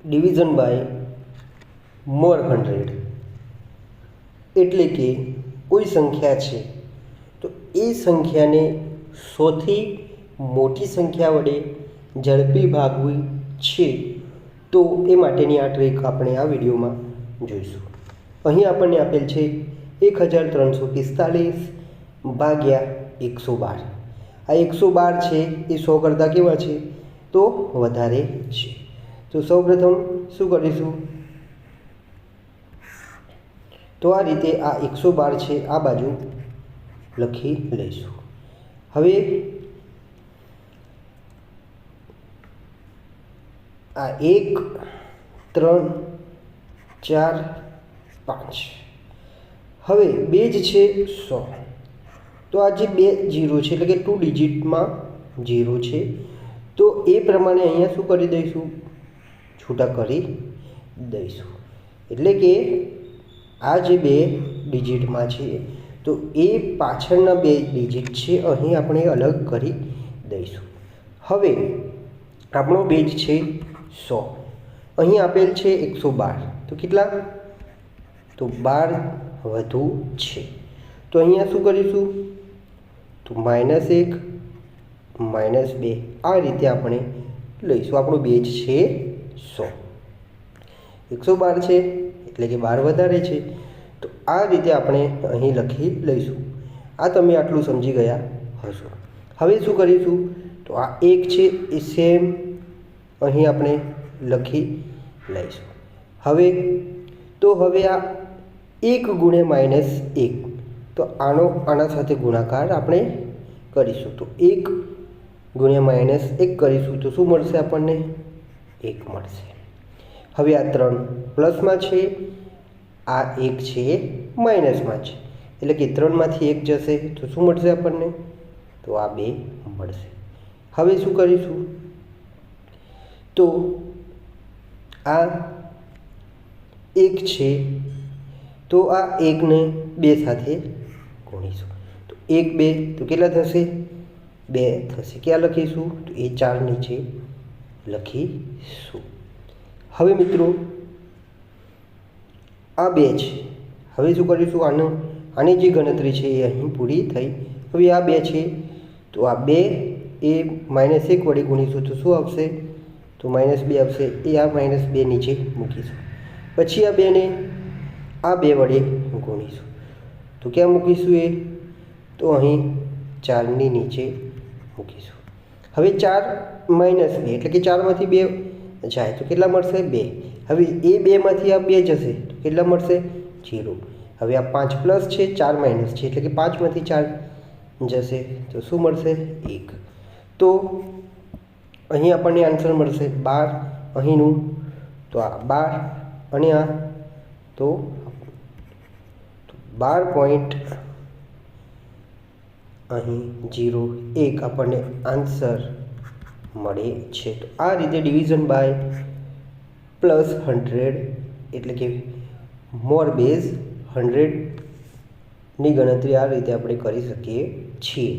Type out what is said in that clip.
Division by મોર 100 એટલે કે કોઈ સંખ્યા છે તો એ સંખ્યાને 100થી મોટી સંખ્યા વડે ઝડપી ભાગવી છે તો એ માટેની આ ટ્રીક આપણે આ વિડીયોમાં જોઈશું. અહીં આપણને આપેલ છે 1345 ભાગ્યા 112. આ 112 છે એ 100 કરતાં કેવા છે તો વધારે છે. તો સૌપ્રથમ શું કરીશું તો આ રીતે આ 112 છે આ બાજુ લખી લઈશું. હવે આ 1 3 4 5 હવે બેઝ છે 100 તો આ જે 2 0 છે એટલે કે 2 ડિજિટમાં 0 છે તો એ પ્રમાણે અહીંયા શું કરી દઈશું છૂટા કરી દઈશું. એટલે કે આ જે 2 ડિજિટમાં છે તો એ પાછળના 2 ડિજિટ છે અહીં આપણે અલગ કરી દઈશું. હવે આપણો બેઝ છે 100 અહીં આપેલ છે 112 તો કેટલા તો 12 વધુ છે તો અહીંયા શું કરીશું તો -1 -2 આ રીતે આપણે લઈશું. આપણો બેઝ છે 100 112 છે એટલે કે 12 વધારે છે તો આ રીતે આપણે અહીં લખી લઈશું. આ તમે આટલું સમજી ગયા હશો. હવે શું કરીશું તો આ 1 છે એ સેમ અહીં આપણે લખી લઈશું. હવે આ 1 ગુણ્યા -1 તો આના સાથે ગુણાકાર આપણે કરીશું. તો 1 ગુણ્યા -1 કરીશું તો શું મળશે આપણને 1 મળશે. હવે આ 3 પ્લસમાં છે આ 1 છે માઇનસમાં છે એટલે કે 3માંથી 1 જશે તો શું મળશે આપણને તો આ 2 મળશે. હવે શું કરીશું તો આ 1 છે તો આ 1 ને 2 સાથે ગુણીશું તો 1 2 તો કેટલા થશે 2 થશે. ક્યાં લખીશું તો એ 4 નીચે લખીશું. હવે મિત્રો આ 2 છે. હવે શું કરીશું આની જે ગણતરી છે એ અહીં પૂરી થઈ. હવે આ 2 છે તો આ 2 એ -1 વડે ગુણીશું તો શું આવશે તો -2 આવશે. એ આ -2 નીચે મૂકીશું. પછી આ 2 ને આ 2 વડે ગુણીશું તો ક્યાં મૂકીશું એ તો અહીં 4ની નીચે મૂકીશું. હવે 4 -2 એટલે કે 4માંથી 2 જાય તો કેટલા મળશે 2. હવે એ 2માંથી આ 2 જશે તો કેટલા મળશે 0. હવે આ 5 પ્લસ છે 4 માઇનસ છે એટલે કે 5માંથી 4 જશે તો શું મળશે 1. તો અહીં આપણને આન્સર મળશે 12. અહીંનું તો આ 12 અને આ તો 12 પોઈન્ટ અહીં 01 આપણને આન્સર મળે છે. તો આ રીતે ડિવિઝન બાય +100 એટલે કે મોર બેઝ 100 ની ગણતરી આ રીતે આપણે કરી શકીએ છીએ.